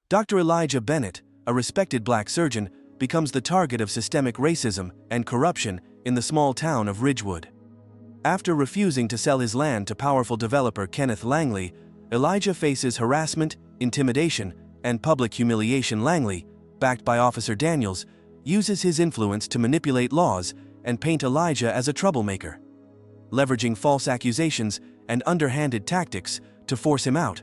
Dr. Elijah Bennett, a respected black surgeon, becomes the target of systemic racism and corruption in the small town of Ridgewood. After refusing to sell his land to powerful developer Kenneth Langley, Elijah faces harassment, intimidation, and public humiliation. Langley, backed by Officer Daniels, uses his influence to manipulate laws and paint Elijah as a troublemaker, leveraging false accusations and underhanded tactics to force him out.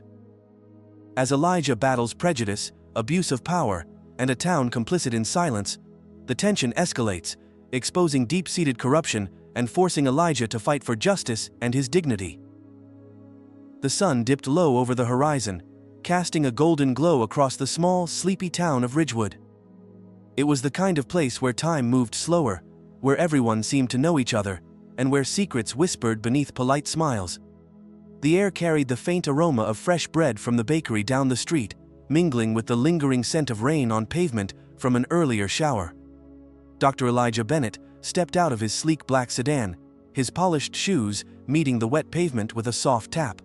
As Elijah battles prejudice, abuse of power, and a town complicit in silence, the tension escalates, exposing deep-seated corruption and forcing Elijah to fight for justice and his dignity. The sun dipped low over the horizon, casting a golden glow across the small, sleepy town of Ridgewood. It was the kind of place where time moved slower, where everyone seemed to know each other, and where secrets whispered beneath polite smiles. The air carried the faint aroma of fresh bread from the bakery down the street, mingling with the lingering scent of rain on pavement from an earlier shower. Dr. Elijah Bennett stepped out of his sleek black sedan, his polished shoes meeting the wet pavement with a soft tap.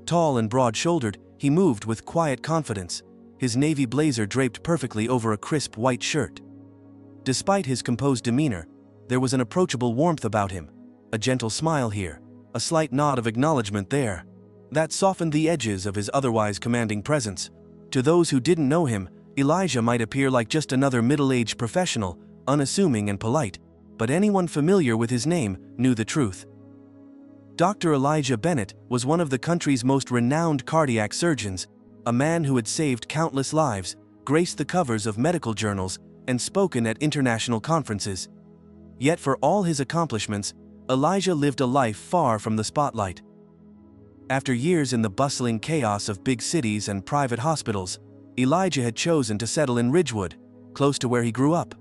Tall and broad-shouldered, he moved with quiet confidence, his navy blazer draped perfectly over a crisp white shirt. Despite his composed demeanor, there was an approachable warmth about him, a gentle smile here, a slight nod of acknowledgement there, that softened the edges of his otherwise commanding presence. To those who didn't know him, Elijah might appear like just another middle-aged professional, unassuming and polite, but anyone familiar with his name knew the truth. Dr. Elijah Bennett was one of the country's most renowned cardiac surgeons, a man who had saved countless lives, graced the covers of medical journals, and spoken at international conferences. Yet for all his accomplishments, Elijah lived a life far from the spotlight. After years in the bustling chaos of big cities and private hospitals, Elijah had chosen to settle in Ridgewood, close to where he grew up.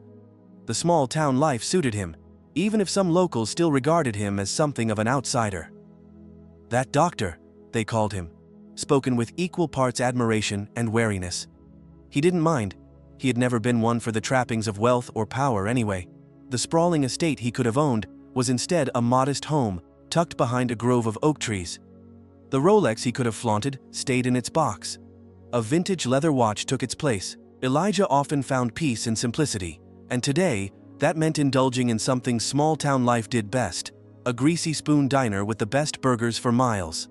The small-town life suited him, even if some locals still regarded him as something of an outsider. "That doctor," they called him, spoken with equal parts admiration and wariness. He didn't mind. He had never been one for the trappings of wealth or power anyway. The sprawling estate he could have owned was instead a modest home, tucked behind a grove of oak trees. The Rolex he could have flaunted stayed in its box. A vintage leather watch took its place. Elijah often found peace in simplicity, and today, that meant indulging in something small-town life did best, a greasy spoon diner with the best burgers for miles.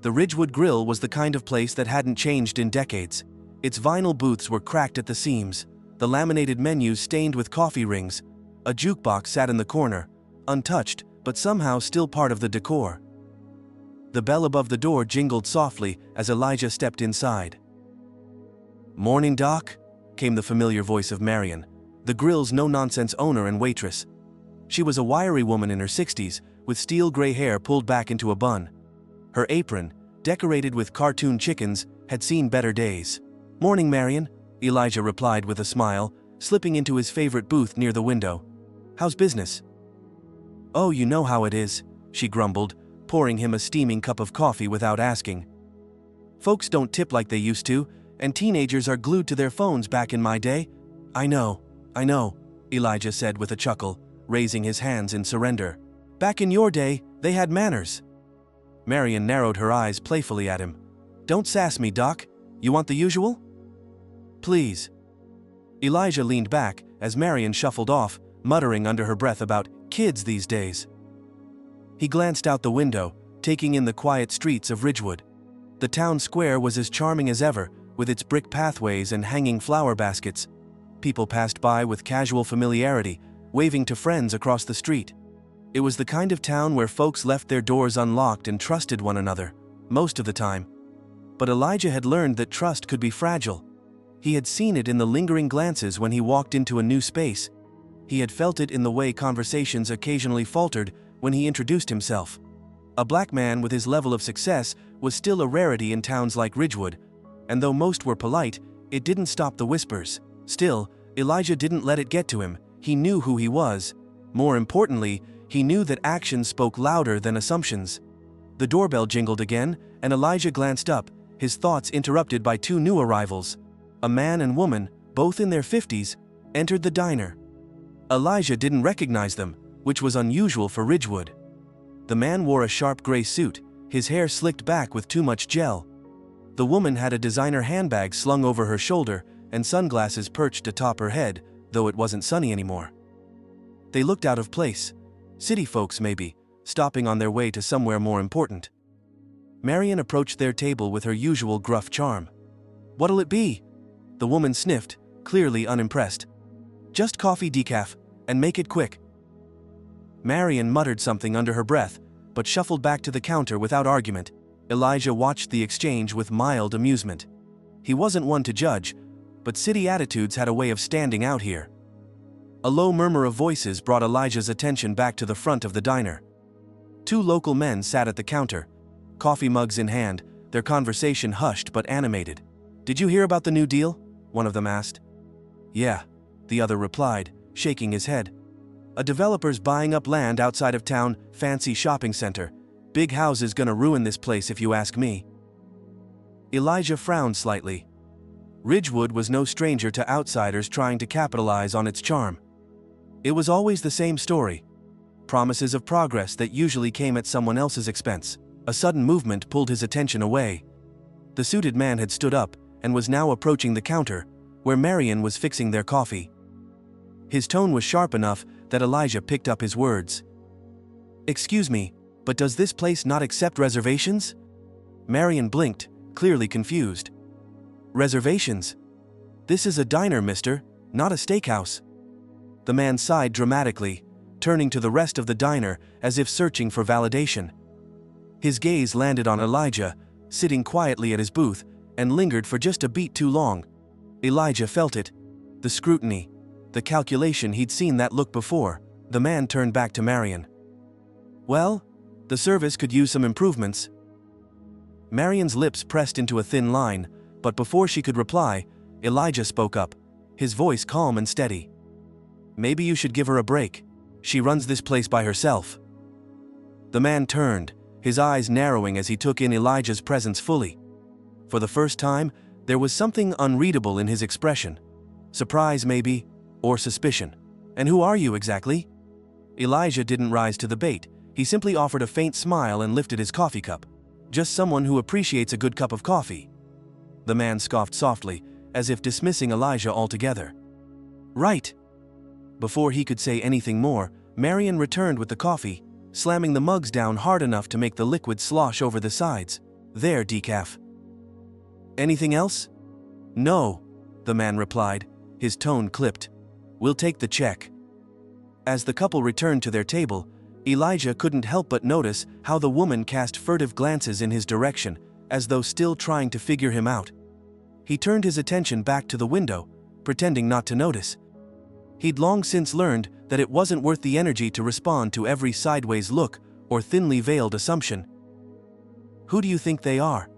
The Ridgewood Grill was the kind of place that hadn't changed in decades. Its vinyl booths were cracked at the seams, the laminated menus stained with coffee rings. A jukebox sat in the corner, untouched, but somehow still part of the decor. The bell above the door jingled softly as Elijah stepped inside. "Morning, Doc," came the familiar voice of Marion, the grill's no-nonsense owner and waitress. She was a wiry woman in her 60s, with steel gray hair pulled back into a bun. Her apron, decorated with cartoon chickens, had seen better days. "Morning, Marion," Elijah replied with a smile, slipping into his favorite booth near the window. "How's business?" "Oh, you know how it is," she grumbled, pouring him a steaming cup of coffee without asking. "Folks don't tip like they used to, and teenagers are glued to their phones back in my day." I know, Elijah said with a chuckle, raising his hands in surrender. "Back in your day, they had manners." Marion narrowed her eyes playfully at him. "Don't sass me, Doc. You want the usual?" "Please." Elijah leaned back as Marion shuffled off, muttering under her breath about kids these days. He glanced out the window, taking in the quiet streets of Ridgewood. The town square was as charming as ever, with its brick pathways and hanging flower baskets. People passed by with casual familiarity, waving to friends across the street. It was the kind of town where folks left their doors unlocked and trusted one another, most of the time. But Elijah had learned that trust could be fragile. He had seen it in the lingering glances when he walked into a new space. He had felt it in the way conversations occasionally faltered when he introduced himself. A black man with his level of success was still a rarity in towns like Ridgewood, and though most were polite, it didn't stop the whispers. Still, Elijah didn't let it get to him. He knew who he was. More importantly, he knew that actions spoke louder than assumptions. The doorbell jingled again, and Elijah glanced up, his thoughts interrupted by two new arrivals. A man and woman, both in their 50s, entered the diner. Elijah didn't recognize them, which was unusual for Ridgewood. The man wore a sharp gray suit, his hair slicked back with too much gel. The woman had a designer handbag slung over her shoulder and sunglasses perched atop her head, though it wasn't sunny anymore. They looked out of place. City folks maybe, stopping on their way to somewhere more important. Marion approached their table with her usual gruff charm. "What'll it be?" The woman sniffed, clearly unimpressed. "Just coffee decaf, and make it quick." Marion muttered something under her breath, but shuffled back to the counter without argument. Elijah watched the exchange with mild amusement. He wasn't one to judge, but city attitudes had a way of standing out here. A low murmur of voices brought Elijah's attention back to the front of the diner. Two local men sat at the counter, coffee mugs in hand, their conversation hushed but animated. "Did you hear about the new deal?" one of them asked. "Yeah," the other replied, shaking his head. "A developer's buying up land outside of town, fancy shopping center. Big houses gonna ruin this place if you ask me." Elijah frowned slightly. Ridgewood was no stranger to outsiders trying to capitalize on its charm. It was always the same story. Promises of progress that usually came at someone else's expense. A sudden movement pulled his attention away. The suited man had stood up and was now approaching the counter, where Marion was fixing their coffee. His tone was sharp enough that Elijah picked up his words. "Excuse me, but does this place not accept reservations?" Marion blinked, clearly confused. "Reservations? This is a diner, mister, not a steakhouse." The man sighed dramatically, turning to the rest of the diner as if searching for validation. His gaze landed on Elijah, sitting quietly at his booth, and lingered for just a beat too long. Elijah felt it. The scrutiny, the calculation. He'd seen that look before. The man turned back to Marion. "Well, the service could use some improvements." Marion's lips pressed into a thin line, but before she could reply, Elijah spoke up, his voice calm and steady. "Maybe you should give her a break. She runs this place by herself." The man turned, his eyes narrowing as he took in Elijah's presence fully. For the first time, there was something unreadable in his expression. Surprise maybe, or suspicion. "And who are you exactly?" Elijah didn't rise to the bait. He simply offered a faint smile and lifted his coffee cup. "Just someone who appreciates a good cup of coffee." The man scoffed softly, as if dismissing Elijah altogether. "Right." Before he could say anything more, Marion returned with the coffee, slamming the mugs down hard enough to make the liquid slosh over the sides. "There, decaf." "Anything else?" "No," the man replied, his tone clipped. "We'll take the check." As the couple returned to their table, Elijah couldn't help but notice how the woman cast furtive glances in his direction, as though still trying to figure him out. He turned his attention back to the window, pretending not to notice. He'd long since learned that it wasn't worth the energy to respond to every sideways look or thinly veiled assumption. "Who do you think they are?"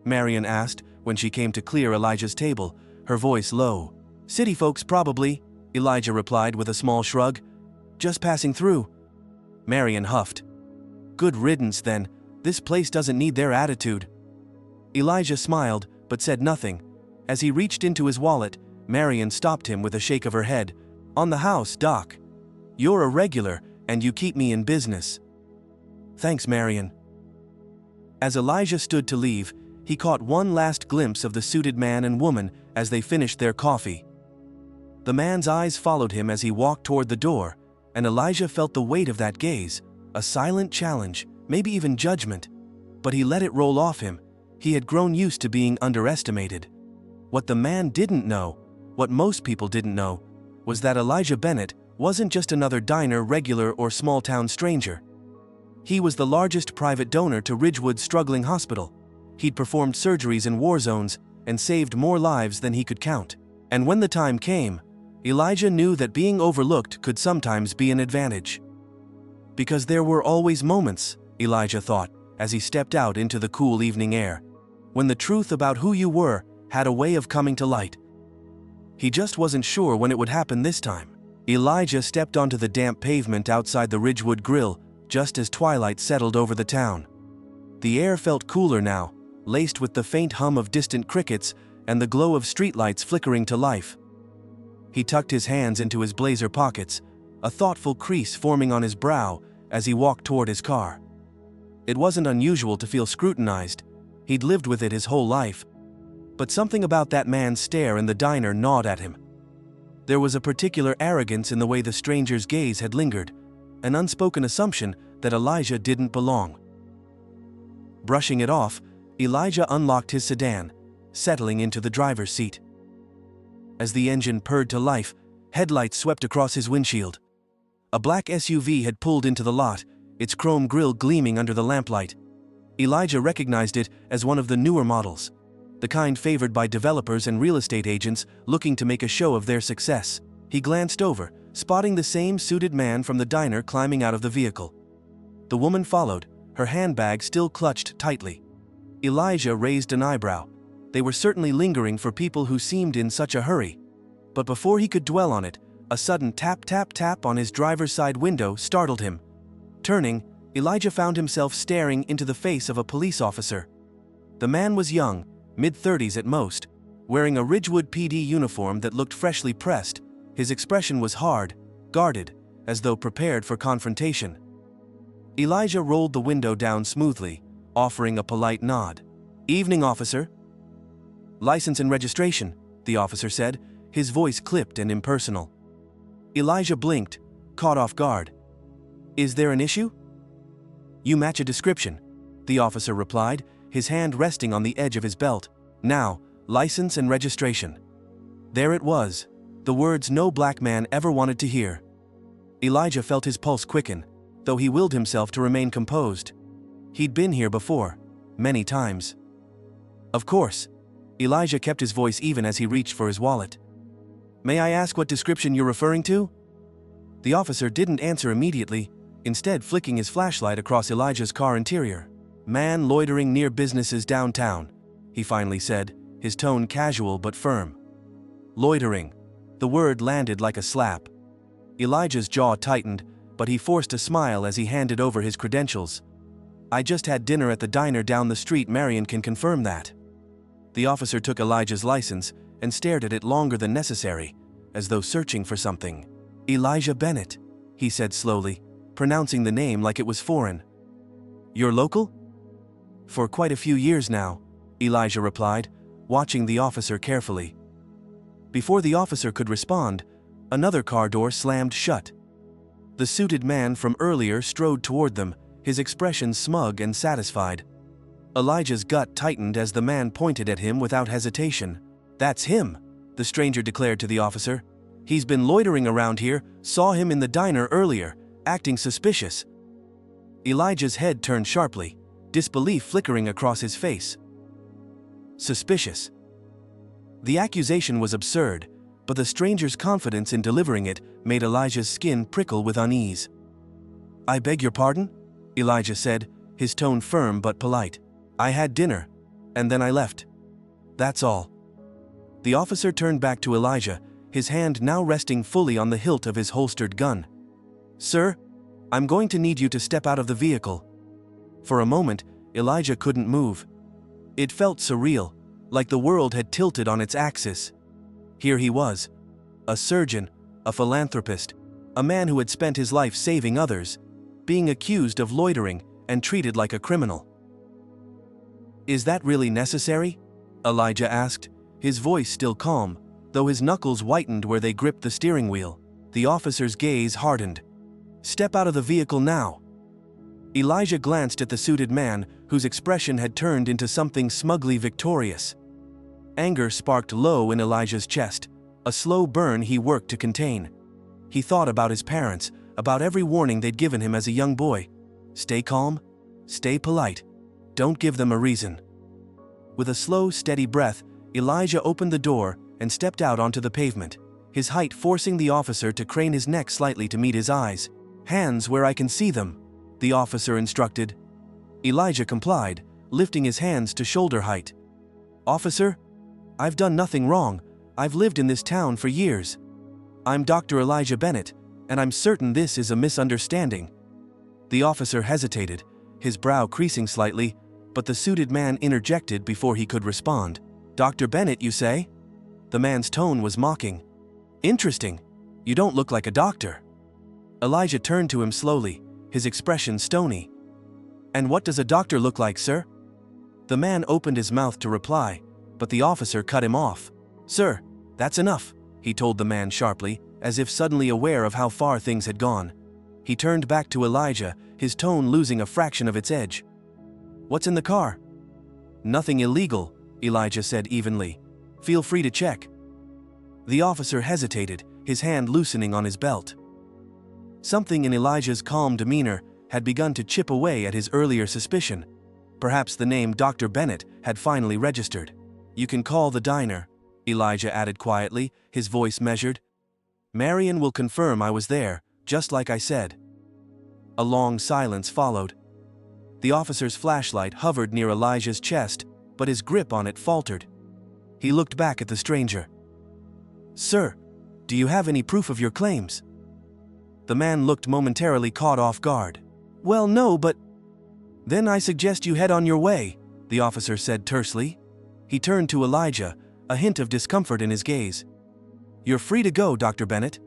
Marion asked when she came to clear Elijah's table, her voice low. "City folks probably," Elijah replied with a small shrug. "Just passing through." Marion huffed. "Good riddance then, this place doesn't need their attitude." Elijah smiled, but said nothing. As he reached into his wallet, Marion stopped him with a shake of her head. "On the house, Doc. You're a regular, and you keep me in business." "Thanks, Marion." As Elijah stood to leave, he caught one last glimpse of the suited man and woman as they finished their coffee. The man's eyes followed him as he walked toward the door, and Elijah felt the weight of that gaze, a silent challenge, maybe even judgment. But he let it roll off him. He had grown used to being underestimated. What the man didn't know, what most people didn't know, was that Elijah Bennett wasn't just another diner regular or small-town stranger. He was the largest private donor to Ridgewood's struggling hospital. He'd performed surgeries in war zones and saved more lives than he could count. And when the time came, Elijah knew that being overlooked could sometimes be an advantage. Because there were always moments, Elijah thought, as he stepped out into the cool evening air, when the truth about who you were had a way of coming to light. He just wasn't sure when it would happen this time. Elijah stepped onto the damp pavement outside the Ridgewood Grill just as twilight settled over the town. The air felt cooler now, laced with the faint hum of distant crickets and the glow of streetlights flickering to life. He tucked his hands into his blazer pockets, a thoughtful crease forming on his brow as he walked toward his car. It wasn't unusual to feel scrutinized. He'd lived with it his whole life. But something about that man's stare in the diner gnawed at him. There was a particular arrogance in the way the stranger's gaze had lingered, an unspoken assumption that Elijah didn't belong. Brushing it off, Elijah unlocked his sedan, settling into the driver's seat. As the engine purred to life, headlights swept across his windshield. A black SUV had pulled into the lot, its chrome grille gleaming under the lamplight. Elijah recognized it as one of the newer models, the kind favored by developers and real estate agents looking to make a show of their success. He glanced over, spotting the same suited man from the diner climbing out of the vehicle. The woman followed, her handbag still clutched tightly. Elijah raised an eyebrow. They were certainly lingering for people who seemed in such a hurry. But before he could dwell on it, a sudden tap tap tap on his driver's side window startled him. Turning, Elijah found himself staring into the face of a police officer. The man was young, mid-30s at most, wearing a Ridgewood PD uniform that looked freshly pressed. His expression was hard, guarded, as though prepared for confrontation. Elijah rolled the window down smoothly, offering a polite nod. "Evening, officer." "License and registration," the officer said, his voice clipped and impersonal. Elijah blinked, caught off guard. "Is there an issue?" "You match a description," the officer replied, his hand resting on the edge of his belt. "Now, license and registration." There it was, the words no black man ever wanted to hear. Elijah felt his pulse quicken, though he willed himself to remain composed. He'd been here before, many times. "Of course." Elijah kept his voice even as he reached for his wallet. "May I ask what description you're referring to?" The officer didn't answer immediately, instead flicking his flashlight across Elijah's car interior. "Man loitering near businesses downtown," he finally said, his tone casual but firm. Loitering. The word landed like a slap. Elijah's jaw tightened, but he forced a smile as he handed over his credentials. "I just had dinner at the diner down the street. Marion can confirm that." The officer took Elijah's license and stared at it longer than necessary, as though searching for something. "Elijah Bennett," he said slowly, pronouncing the name like it was foreign. "You're local?" "For quite a few years now," Elijah replied, watching the officer carefully. Before the officer could respond, another car door slammed shut. The suited man from earlier strode toward them, his expression smug and satisfied. Elijah's gut tightened as the man pointed at him without hesitation. "That's him," the stranger declared to the officer. "He's been loitering around here, saw him in the diner earlier, acting suspicious." Elijah's head turned sharply, disbelief flickering across his face. Suspicious. The accusation was absurd, but the stranger's confidence in delivering it made Elijah's skin prickle with unease. "I beg your pardon?" Elijah said, his tone firm but polite. "I had dinner, and then I left. That's all." The officer turned back to Elijah, his hand now resting fully on the hilt of his holstered gun. "Sir, I'm going to need you to step out of the vehicle." For a moment, Elijah couldn't move. It felt surreal, like the world had tilted on its axis. Here he was, a surgeon, a philanthropist, a man who had spent his life saving others, being accused of loitering and treated like a criminal. "Is that really necessary?" Elijah asked, his voice still calm, though his knuckles whitened where they gripped the steering wheel. The officer's gaze hardened. "Step out of the vehicle now." Elijah glanced at the suited man, whose expression had turned into something smugly victorious. Anger sparked low in Elijah's chest, a slow burn he worked to contain. He thought about his parents, about every warning they'd given him as a young boy. Stay calm, stay polite, don't give them a reason. With a slow, steady breath, Elijah opened the door and stepped out onto the pavement, his height forcing the officer to crane his neck slightly to meet his eyes. "Hands where I can see them," the officer instructed. Elijah complied, lifting his hands to shoulder height. "Officer, I've done nothing wrong. I've lived in this town for years. I'm Dr. Elijah Bennett, and I'm certain this is a misunderstanding." The officer hesitated, his brow creasing slightly, but the suited man interjected before he could respond. "Dr. Bennett, you say?" The man's tone was mocking. "Interesting. You don't look like a doctor." Elijah turned to him slowly, his expression stony. "And what does a doctor look like, sir?" The man opened his mouth to reply, but the officer cut him off. "Sir, that's enough," he told the man sharply, as if suddenly aware of how far things had gone. He turned back to Elijah, his tone losing a fraction of its edge. "What's in the car?" "Nothing illegal," Elijah said evenly. "Feel free to check." The officer hesitated, his hand loosening on his belt. Something in Elijah's calm demeanor had begun to chip away at his earlier suspicion. Perhaps the name Dr. Bennett had finally registered. "You can call the diner," Elijah added quietly, his voice measured. "Marion will confirm I was there, just like I said." A long silence followed. The officer's flashlight hovered near Elijah's chest, but his grip on it faltered. He looked back at the stranger. "Sir, do you have any proof of your claims?" The man looked momentarily caught off guard. "Well, no, but—" "Then I suggest you head on your way," the officer said tersely. He turned to Elijah, a hint of discomfort in his gaze. "You're free to go, Dr. Bennett."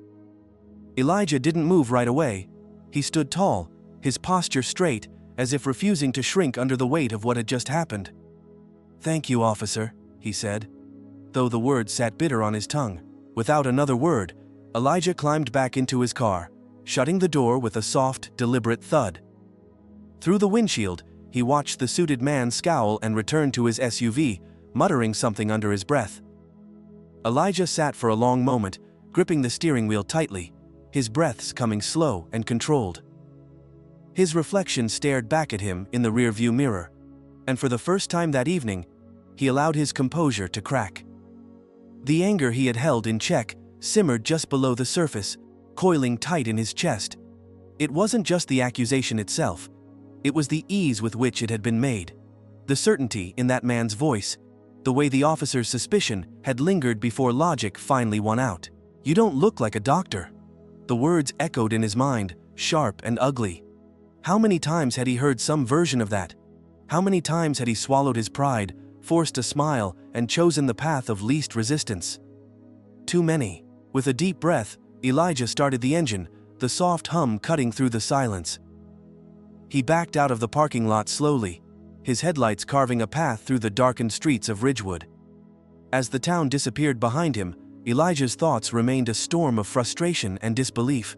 Elijah didn't move right away. He stood tall, his posture straight, as if refusing to shrink under the weight of what had just happened. "Thank you, officer," he said, though the words sat bitter on his tongue. Without another word, Elijah climbed back into his car, shutting the door with a soft, deliberate thud. Through the windshield, he watched the suited man scowl and return to his SUV, muttering something under his breath. Elijah sat for a long moment, gripping the steering wheel tightly, his breaths coming slow and controlled. His reflection stared back at him in the rearview mirror, and for the first time that evening, he allowed his composure to crack. The anger he had held in check simmered just below the surface, coiling tight in his chest. It wasn't just the accusation itself. It was the ease with which it had been made. The certainty in that man's voice, the way the officer's suspicion had lingered before logic finally won out. "You don't look like a doctor." The words echoed in his mind, sharp and ugly. How many times had he heard some version of that? How many times had he swallowed his pride, forced a smile, and chosen the path of least resistance? Too many. With a deep breath, Elijah started the engine, the soft hum cutting through the silence. He backed out of the parking lot slowly, his headlights carving a path through the darkened streets of Ridgewood. As the town disappeared behind him, Elijah's thoughts remained a storm of frustration and disbelief.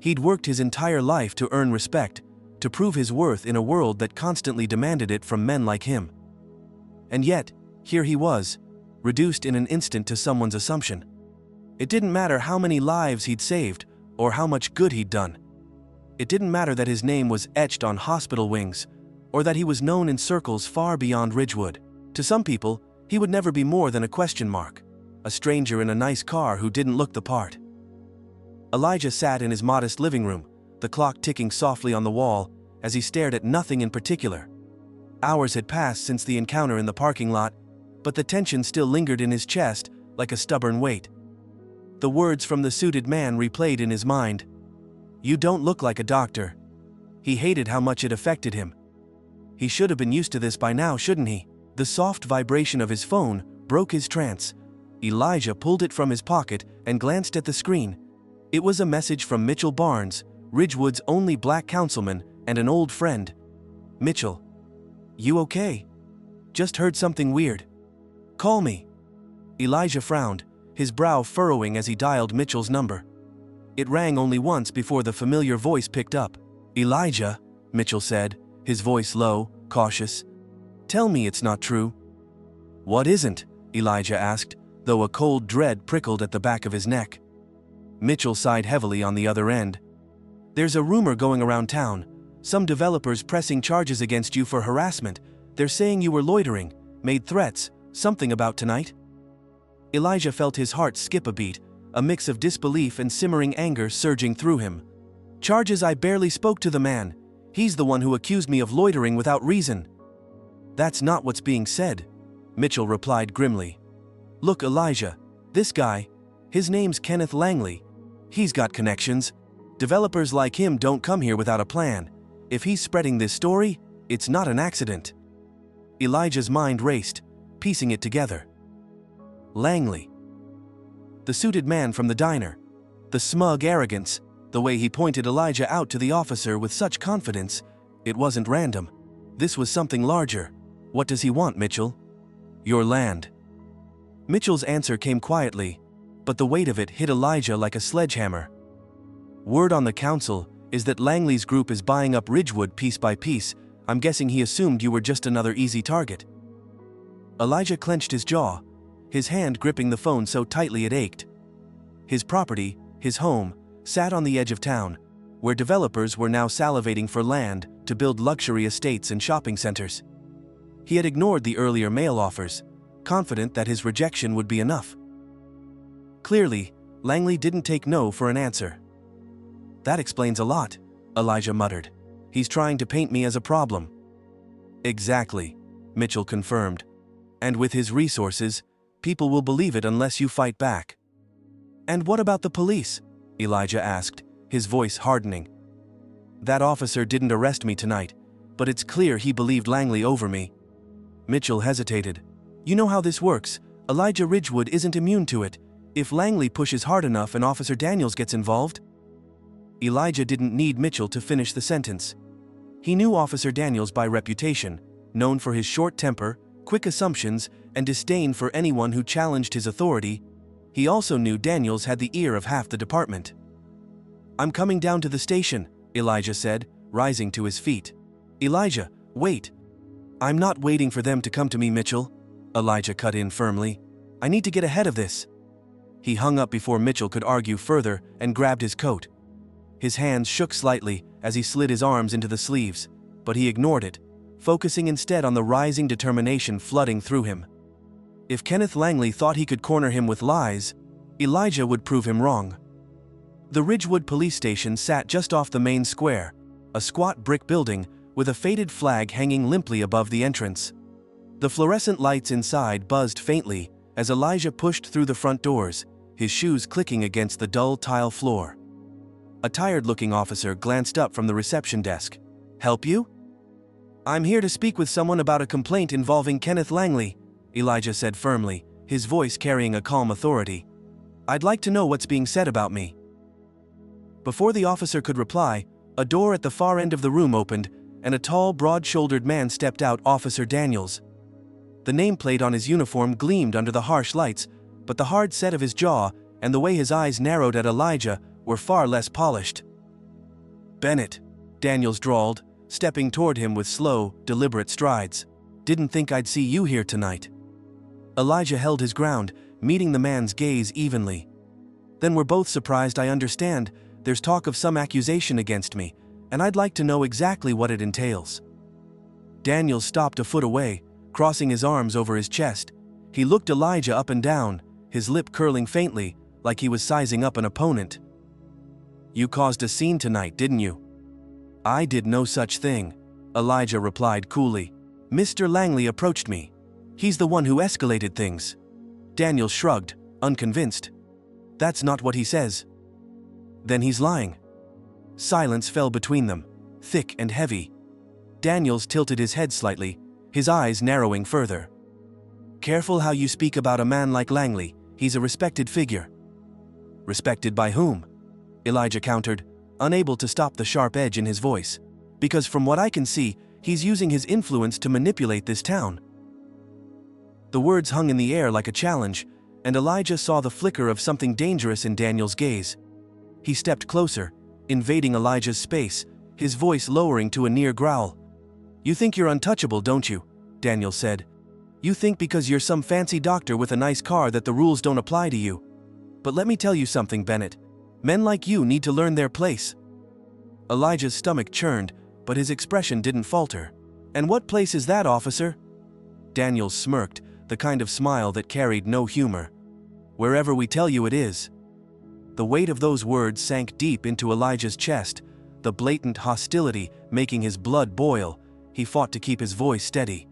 He'd worked his entire life to earn respect, to prove his worth in a world that constantly demanded it from men like him. And yet, here he was, reduced in an instant to someone's assumption. It didn't matter how many lives he'd saved, or how much good he'd done. It didn't matter that his name was etched on hospital wings, or that he was known in circles far beyond Ridgewood. To some people, he would never be more than a question mark, a stranger in a nice car who didn't look the part. Elijah sat in his modest living room, the clock ticking softly on the wall, as he stared at nothing in particular. Hours had passed since the encounter in the parking lot, but the tension still lingered in his chest like a stubborn weight. The words from the suited man replayed in his mind. "You don't look like a doctor." He hated how much it affected him. He should have been used to this by now, shouldn't he? The soft vibration of his phone broke his trance. Elijah pulled it from his pocket and glanced at the screen. It was a message from Mitchell Barnes, Ridgewood's only black councilman and an old friend. "Mitchell. You okay? Just heard something weird. Call me." Elijah frowned, his brow furrowing as he dialed Mitchell's number. It rang only once before the familiar voice picked up. "Elijah," Mitchell said, his voice low, cautious. "Tell me it's not true." "What isn't?" Elijah asked, though a cold dread prickled at the back of his neck. Mitchell sighed heavily on the other end. "There's a rumor going around town. Some developers pressing charges against you for harassment. They're saying you were loitering, made threats, something about tonight." Elijah felt his heart skip a beat, a mix of disbelief and simmering anger surging through him. "Charges? I barely spoke to the man. He's the one who accused me of loitering without reason." "That's not what's being said," Mitchell replied grimly. "Look, Elijah, this guy, his name's Kenneth Langley. He's got connections. Developers like him don't come here without a plan. If he's spreading this story, it's not an accident." Elijah's mind raced, piecing it together. Langley. The suited man from the diner. The smug arrogance, the way he pointed Elijah out to the officer with such confidence. It wasn't random. This was something larger. What does he want, Mitchell? Your land. Mitchell's answer came quietly, but the weight of it hit Elijah like a sledgehammer. Word on the council is that Langley's group is buying up Ridgewood piece by piece. I'm guessing he assumed you were just another easy target. Elijah clenched his jaw, his hand gripping the phone so tightly it ached. His property, his home, sat on the edge of town, where developers were now salivating for land to build luxury estates and shopping centers. He had ignored the earlier mail offers, confident that his rejection would be enough. Clearly, Langley didn't take no for an answer. That explains a lot, Elijah muttered. He's trying to paint me as a problem. Exactly, Mitchell confirmed. And with his resources, people will believe it unless you fight back. And what about the police? Elijah asked, his voice hardening. That officer didn't arrest me tonight, but it's clear he believed Langley over me. Mitchell hesitated. You know how this works. Elijah Ridgewood isn't immune to it. If Langley pushes hard enough and Officer Daniels gets involved. Elijah didn't need Mitchell to finish the sentence. He knew Officer Daniels by reputation, known for his short temper, quick assumptions, and disdain for anyone who challenged his authority. He also knew Daniels had the ear of half the department. I'm coming down to the station, Elijah said, rising to his feet. Elijah, wait. I'm not waiting for them to come to me, Mitchell, Elijah cut in firmly. I need to get ahead of this. He hung up before Mitchell could argue further and grabbed his coat. His hands shook slightly as he slid his arms into the sleeves, but he ignored it, focusing instead on the rising determination flooding through him. If Kenneth Langley thought he could corner him with lies, Elijah would prove him wrong. The Ridgewood police station sat just off the main square, a squat brick building with a faded flag hanging limply above the entrance. The fluorescent lights inside buzzed faintly as Elijah pushed through the front doors, his shoes clicking against the dull tile floor. A tired-looking officer glanced up from the reception desk. Help you? I'm here to speak with someone about a complaint involving Kenneth Langley, Elijah said firmly, his voice carrying a calm authority. I'd like to know what's being said about me. Before the officer could reply, a door at the far end of the room opened, and a tall, broad-shouldered man stepped out. Officer Daniels. The nameplate on his uniform gleamed under the harsh lights, but the hard set of his jaw and the way his eyes narrowed at Elijah were far less polished. Bennett, Daniels drawled, stepping toward him with slow, deliberate strides. Didn't think I'd see you here tonight. Elijah held his ground, meeting the man's gaze evenly. Then we're both surprised. I understand. There's talk of some accusation against me, and I'd like to know exactly what it entails. Daniels stopped a foot away, crossing his arms over his chest. He looked Elijah up and down, his lip curling faintly, like he was sizing up an opponent. You caused a scene tonight, didn't you? I did no such thing, Elijah replied coolly. Mr. Langley approached me. He's the one who escalated things. Daniels shrugged, unconvinced. That's not what he says. Then he's lying. Silence fell between them, thick and heavy. Daniels tilted his head slightly, his eyes narrowing further. Careful how you speak about a man like Langley. He's a respected figure. Respected by whom? Elijah countered, unable to stop the sharp edge in his voice. Because from what I can see, he's using his influence to manipulate this town. The words hung in the air like a challenge, and Elijah saw the flicker of something dangerous in Daniel's gaze. He stepped closer, invading Elijah's space, his voice lowering to a near growl. You think you're untouchable, don't you? Daniel said. You think because you're some fancy doctor with a nice car that the rules don't apply to you. But let me tell you something, Bennett. Men like you need to learn their place. Elijah's stomach churned, but his expression didn't falter. And what place is that, officer? Daniel smirked, the kind of smile that carried no humor. Wherever we tell you it is. The weight of those words sank deep into Elijah's chest, the blatant hostility making his blood boil. He fought to keep his voice steady.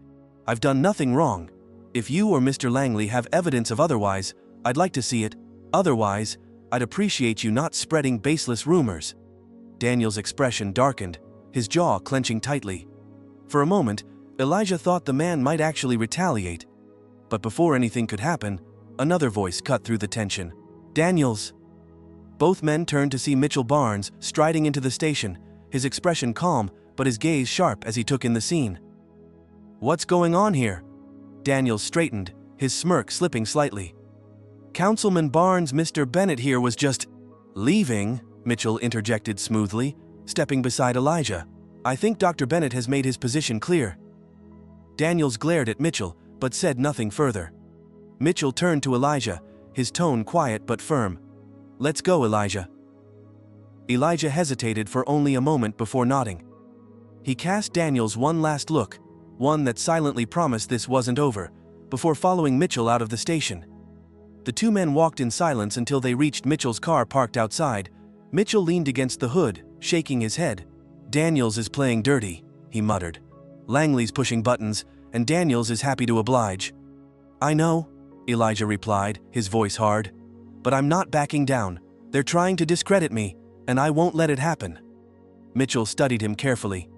I've done nothing wrong. If you or Mr. Langley have evidence of otherwise, I'd like to see it. Otherwise, I'd appreciate you not spreading baseless rumors. Daniel's expression darkened, his jaw clenching tightly. For a moment, Elijah thought the man might actually retaliate. But before anything could happen, another voice cut through the tension. Daniels. Both men turned to see Mitchell Barnes striding into the station, his expression calm, but his gaze sharp as he took in the scene. What's going on here? Daniels straightened, his smirk slipping slightly. Councilman Barnes, Mr. Bennett here was just leaving, Mitchell interjected smoothly, stepping beside Elijah. I think Dr. Bennett has made his position clear. Daniels glared at Mitchell, but said nothing further. Mitchell turned to Elijah, his tone quiet but firm. Let's go, Elijah. Elijah hesitated for only a moment before nodding. He cast Daniels one last look, one that silently promised this wasn't over, before following Mitchell out of the station. The two men walked in silence until they reached Mitchell's car parked outside. Mitchell leaned against the hood, shaking his head. Daniels is playing dirty, he muttered. Langley's pushing buttons, and Daniels is happy to oblige. I know, Elijah replied, his voice hard. But I'm not backing down. They're trying to discredit me, and I won't let it happen. Mitchell studied him carefully.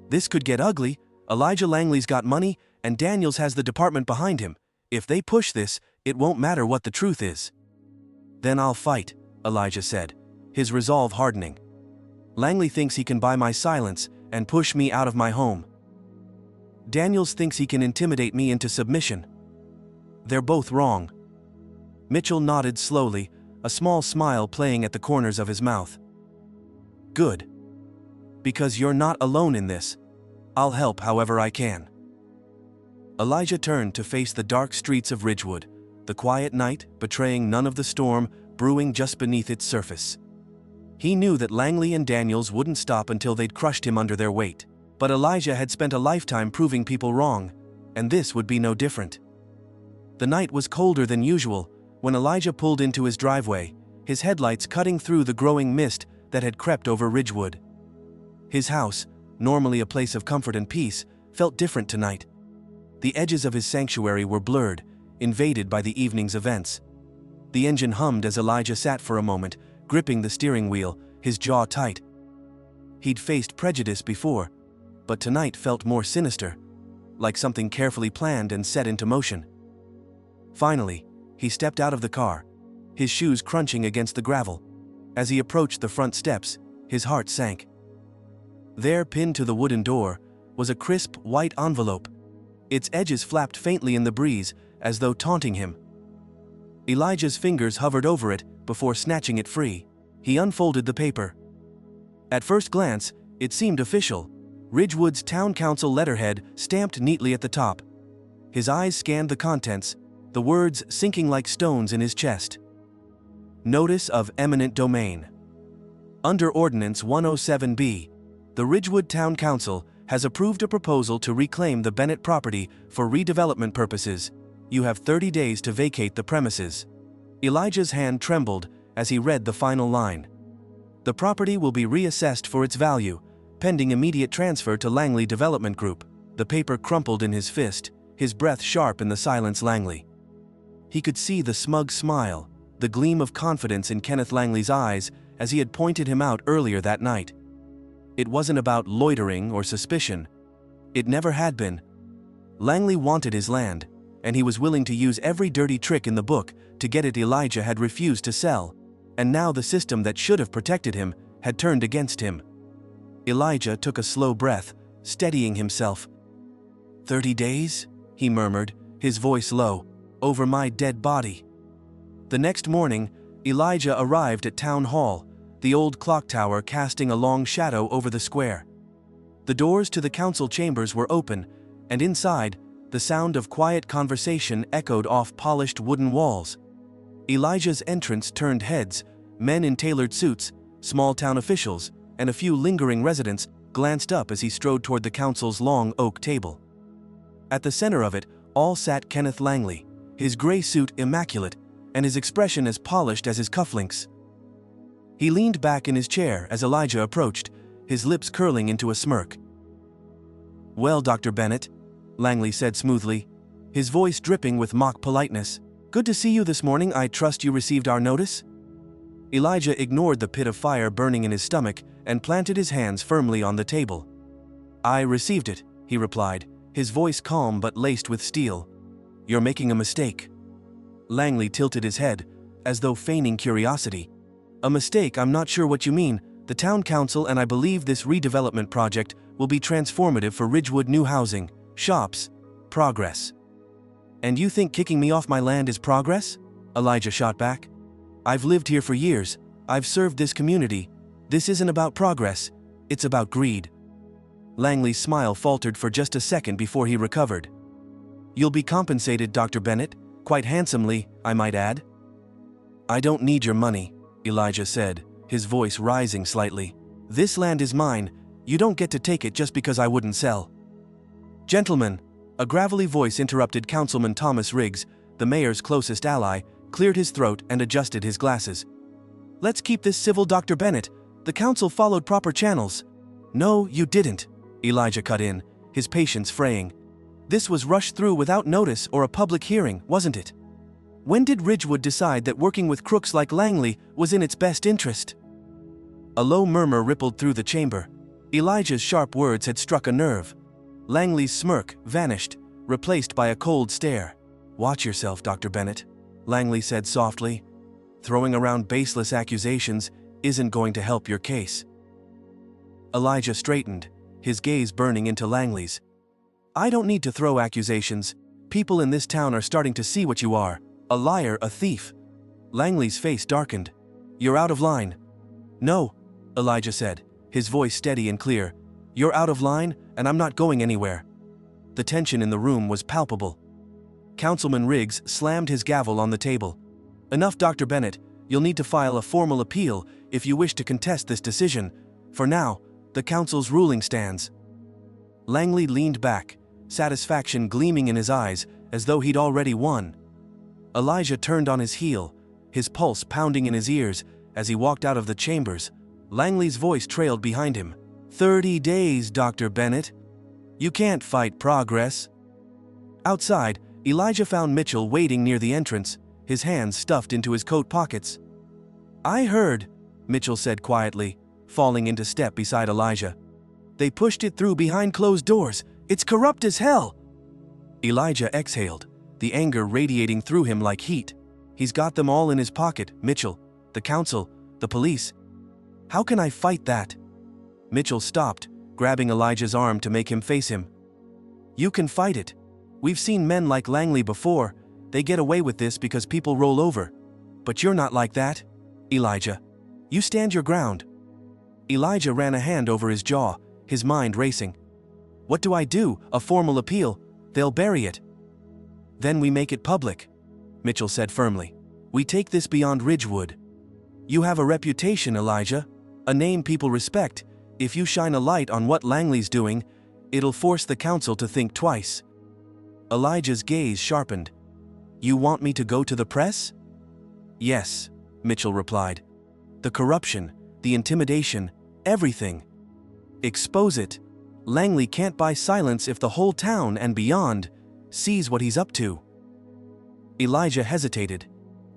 This could get ugly. Elijah Langley's got money, and Daniels has the department behind him. If they push this, it won't matter what the truth is. Then I'll fight, Elijah said, his resolve hardening. Langley thinks he can buy my silence and push me out of my home. Daniels thinks he can intimidate me into submission. They're both wrong. Mitchell nodded slowly, a small smile playing at the corners of his mouth. Good. Because you're not alone in this. I'll help however I can. Elijah turned to face the dark streets of Ridgewood, the quiet night betraying none of the storm brewing just beneath its surface. He knew that Langley and Daniels wouldn't stop until they'd crushed him under their weight, but Elijah had spent a lifetime proving people wrong, and this would be no different. The night was colder than usual when Elijah pulled into his driveway, his headlights cutting through the growing mist that had crept over Ridgewood. His house, normally a place of comfort and peace, felt different tonight. The edges of his sanctuary were blurred, invaded by the evening's events. The engine hummed as Elijah sat for a moment, gripping the steering wheel, his jaw tight. He'd faced prejudice before, but tonight felt more sinister, like something carefully planned and set into motion. Finally, he stepped out of the car, his shoes crunching against the gravel. As he approached the front steps, his heart sank. There, pinned to the wooden door, was a crisp, white envelope. Its edges flapped faintly in the breeze, as though taunting him. Elijah's fingers hovered over it before snatching it free. He unfolded the paper. At first glance, it seemed official. Ridgewood's town council letterhead stamped neatly at the top. His eyes scanned the contents, the words sinking like stones in his chest. Notice of eminent domain. Under Ordinance 107B, the Ridgewood Town Council has approved a proposal to reclaim the Bennett property for redevelopment purposes. You have 30 days to vacate the premises. Elijah's hand trembled as he read the final line. The property will be reassessed for its value, pending immediate transfer to Langley Development Group. The paper crumpled in his fist, his breath sharp in the silence. Langley. He could see the smug smile, the gleam of confidence in Kenneth Langley's eyes as he had pointed him out earlier that night. It wasn't about loitering or suspicion. It never had been. Langley wanted his land, and he was willing to use every dirty trick in the book to get it. Elijah had refused to sell, and now the system that should have protected him had turned against him. Elijah took a slow breath, steadying himself. 30 days? He murmured, his voice low. Over my dead body. The next morning, Elijah arrived at Town Hall, the old clock tower casting a long shadow over the square. The doors to the council chambers were open, and inside, the sound of quiet conversation echoed off polished wooden walls. Elijah's entrance turned heads. Men in tailored suits, small town officials, and a few lingering residents glanced up as he strode toward the council's long oak table. At the center of it all sat Kenneth Langley, his gray suit immaculate, and his expression as polished as his cufflinks. He leaned back in his chair as Elijah approached, his lips curling into a smirk. Well, Dr. Bennett, Langley said smoothly, his voice dripping with mock politeness. Good to see you this morning. I trust you received our notice? Elijah ignored the pit of fire burning in his stomach and planted his hands firmly on the table. I received it, he replied, his voice calm but laced with steel. You're making a mistake. Langley tilted his head, as though feigning curiosity. A mistake? I'm not sure what you mean. The town council and I believe this redevelopment project will be transformative for Ridgewood new housing, shops, progress. And you think kicking me off my land is progress? Elijah shot back. I've lived here for years. I've served this community. This isn't about progress. It's about greed. Langley's smile faltered for just a second before he recovered. You'll be compensated, Dr. Bennett, quite handsomely, I might add. I don't need your money, Elijah said, his voice rising slightly. This land is mine. You don't get to take it just because I wouldn't sell. Gentlemen, a gravelly voice interrupted. Councilman Thomas Riggs, the mayor's closest ally, cleared his throat and adjusted his glasses. Let's keep this civil, Dr. Bennett. The council followed proper channels. No, you didn't, Elijah cut in, his patience fraying. This was rushed through without notice or a public hearing, wasn't it? When did Ridgewood decide that working with crooks like Langley was in its best interest? A low murmur rippled through the chamber. Elijah's sharp words had struck a nerve. Langley's smirk vanished, replaced by a cold stare. Watch yourself, Dr. Bennett, Langley said softly. Throwing around baseless accusations isn't going to help your case. Elijah straightened, his gaze burning into Langley's. I don't need to throw accusations. People in this town are starting to see what you are. A liar, a thief. Langley's face darkened. You're out of line. No, Elijah said, his voice steady and clear. You're out of line, and I'm not going anywhere. The tension in the room was palpable. Councilman Riggs slammed his gavel on the table. Enough, Dr. Bennett. You'll need to file a formal appeal if you wish to contest this decision. For now, the council's ruling stands. Langley leaned back, satisfaction gleaming in his eyes as though he'd already won. Elijah turned on his heel, his pulse pounding in his ears as he walked out of the chambers. Langley's voice trailed behind him. 30 days, Dr. Bennett. You can't fight progress. Outside, Elijah found Mitchell waiting near the entrance, his hands stuffed into his coat pockets. I heard, Mitchell said quietly, falling into step beside Elijah. They pushed it through behind closed doors. It's corrupt as hell. Elijah exhaled, the anger radiating through him like heat. He's got them all in his pocket, Mitchell, the council, the police. How can I fight that? Mitchell stopped, grabbing Elijah's arm to make him face him. You can fight it. We've seen men like Langley before. They get away with this because people roll over. But you're not like that, Elijah. You stand your ground. Elijah ran a hand over his jaw, his mind racing. What do I do? A formal appeal? They'll bury it. Then we make it public, Mitchell said firmly. We take this beyond Ridgewood. You have a reputation, Elijah, a name people respect. If you shine a light on what Langley's doing, it'll force the council to think twice. Elijah's gaze sharpened. You want me to go to the press? Yes, Mitchell replied. The corruption, the intimidation, everything. Expose it. Langley can't buy silence if the whole town and beyond sees what he's up to. Elijah hesitated.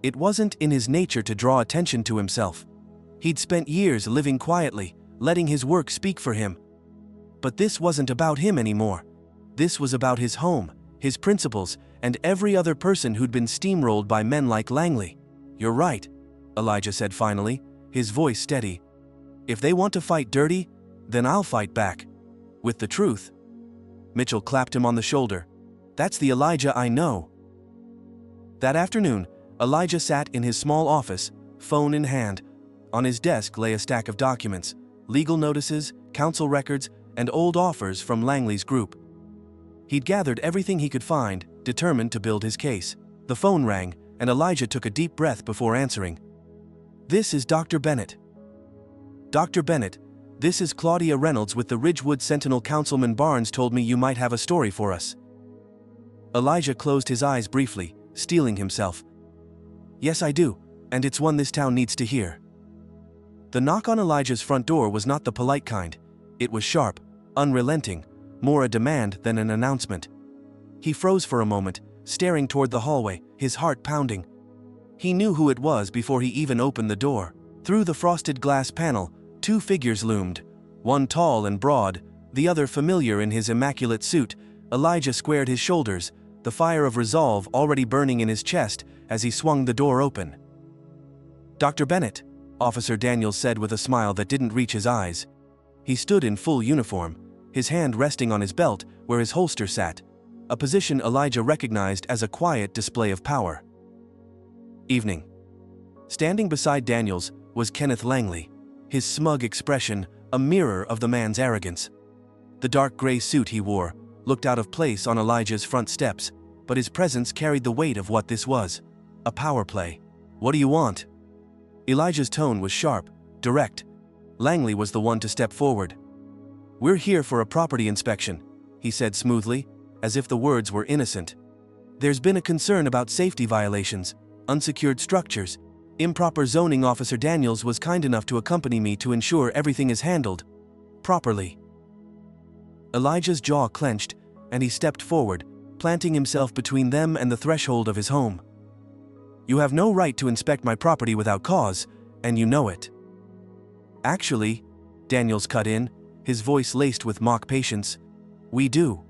It wasn't in his nature to draw attention to himself. He'd spent years living quietly, letting his work speak for him. But this wasn't about him anymore. This was about his home, his principles, and every other person who'd been steamrolled by men like Langley. You're right, Elijah said finally, his voice steady. If they want to fight dirty, then I'll fight back. With the truth. Mitchell clapped him on the shoulder. That's the Elijah I know. That afternoon, Elijah sat in his small office, phone in hand. On his desk lay a stack of documents, legal notices, council records, and old offers from Langley's group. He'd gathered everything he could find, determined to build his case. The phone rang, and Elijah took a deep breath before answering. This is Dr. Bennett. Dr. Bennett, this is Claudia Reynolds with the Ridgewood Sentinel. Councilman Barnes told me you might have a story for us. Elijah closed his eyes briefly, steeling himself. Yes, I do, and it's one this town needs to hear. The knock on Elijah's front door was not the polite kind. It was sharp, unrelenting, more a demand than an announcement. He froze for a moment, staring toward the hallway, his heart pounding. He knew who it was before he even opened the door. Through the frosted glass panel, two figures loomed, one tall and broad, the other familiar in his immaculate suit. Elijah squared his shoulders, the fire of resolve already burning in his chest as he swung the door open. Dr. Bennett, Officer Daniels said with a smile that didn't reach his eyes. He stood in full uniform, his hand resting on his belt where his holster sat, a position Elijah recognized as a quiet display of power. Evening. Standing beside Daniels was Kenneth Langley, his smug expression a mirror of the man's arrogance. The dark gray suit he wore looked out of place on Elijah's front steps, but his presence carried the weight of what this was: a power play. "What do you want?" Elijah's tone was sharp, direct. Langley was the one to step forward. "We're here for a property inspection," he said smoothly, as if the words were innocent. "There's been a concern about safety violations, unsecured structures. Improper zoning. Officer Daniels was kind enough to accompany me to ensure everything is handled properly." Elijah's jaw clenched, and he stepped forward, planting himself between them and the threshold of his home. "You have no right to inspect my property without cause, and you know it." "Actually," Daniels cut in, his voice laced with mock patience, "we do.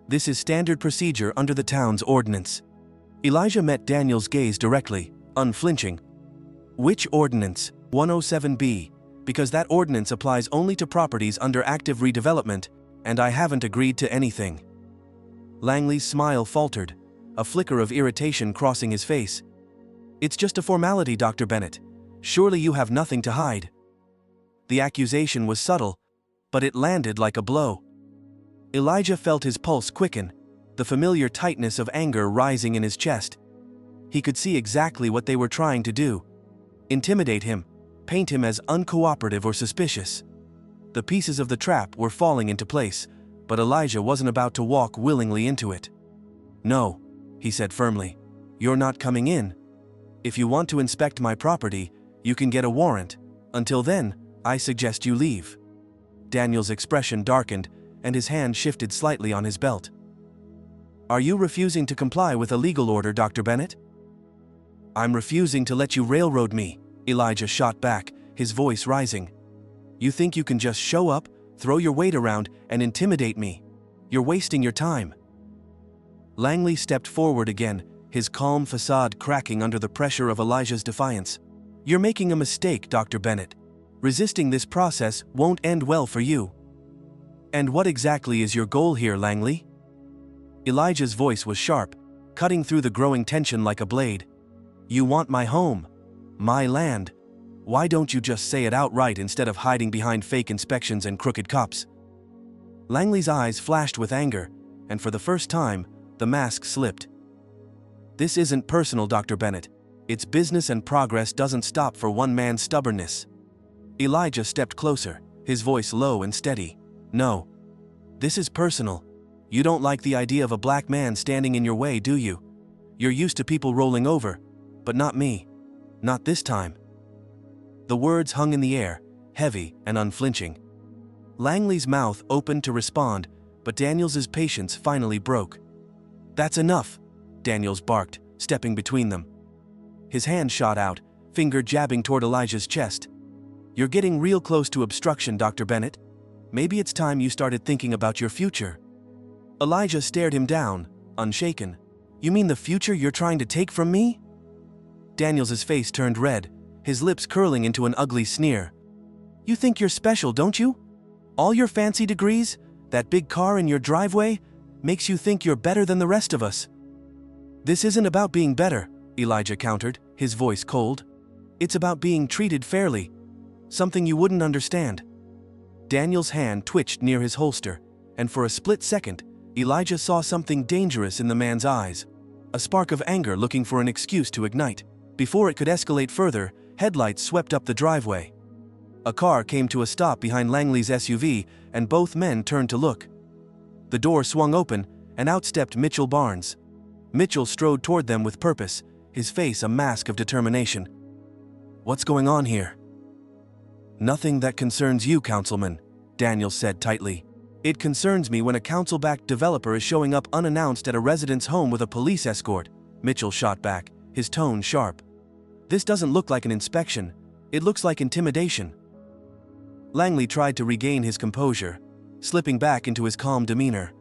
This is standard procedure under the town's ordinance." Elijah met Daniels' gaze directly, unflinching. "Which ordinance?" 107B, "Because that ordinance applies only to properties under active redevelopment, and I haven't agreed to anything." Langley's smile faltered, a flicker of irritation crossing his face. "It's just a formality, Dr. Bennett. Surely you have nothing to hide." The accusation was subtle, but it landed like a blow. Elijah felt his pulse quicken, the familiar tightness of anger rising in his chest. He could see exactly what they were trying to do: intimidate him, paint him as uncooperative or suspicious. The pieces of the trap were falling into place, but Elijah wasn't about to walk willingly into it. "No," he said firmly, "you're not coming in. If you want to inspect my property, you can get a warrant. Until then, I suggest you leave." Daniel's expression darkened, and his hand shifted slightly on his belt. "Are you refusing to comply with a legal order, Dr. Bennett?" "I'm refusing to let you railroad me," Elijah shot back, his voice rising. "You think you can just show up, throw your weight around, and intimidate me? You're wasting your time." Langley stepped forward again, his calm facade cracking under the pressure of Elijah's defiance. "You're making a mistake, Dr. Bennett. Resisting this process won't end well for you." "And what exactly is your goal here, Langley?" Elijah's voice was sharp, cutting through the growing tension like a blade. "You want my home, my land. Why don't you just say it outright instead of hiding behind fake inspections and crooked cops?" Langley's eyes flashed with anger, and for the first time, the mask slipped. "This isn't personal, Dr. Bennett. It's business, and progress doesn't stop for one man's stubbornness." Elijah stepped closer, his voice low and steady. "No. This is personal. You don't like the idea of a black man standing in your way, do you? You're used to people rolling over, but not me. Not this time." The words hung in the air, heavy and unflinching. Langley's mouth opened to respond, but Daniels's patience finally broke. "That's enough," Daniels barked, stepping between them. His hand shot out, finger jabbing toward Elijah's chest. "You're getting real close to obstruction, Dr. Bennett. Maybe it's time you started thinking about your future." Elijah stared him down, unshaken. "You mean the future you're trying to take from me?" Daniels's face turned red, his lips curling into an ugly sneer. "You think you're special, don't you? All your fancy degrees, that big car in your driveway, makes you think you're better than the rest of us." "This isn't about being better," Elijah countered, his voice cold. "It's about being treated fairly. Something you wouldn't understand." Daniel's hand twitched near his holster, and for a split second, Elijah saw something dangerous in the man's eyes. A spark of anger looking for an excuse to ignite. Before it could escalate further, headlights swept up the driveway. A car came to a stop behind Langley's SUV, and both men turned to look. The door swung open, and out stepped Mitchell Barnes. Mitchell strode toward them with purpose, his face a mask of determination. "What's going on here?" "Nothing that concerns you, Councilman," Daniels said tightly. "It concerns me when a council-backed developer is showing up unannounced at a resident's home with a police escort," Mitchell shot back, his tone sharp. "This doesn't look like an inspection. It looks like intimidation." Langley tried to regain his composure, slipping back into his calm demeanor.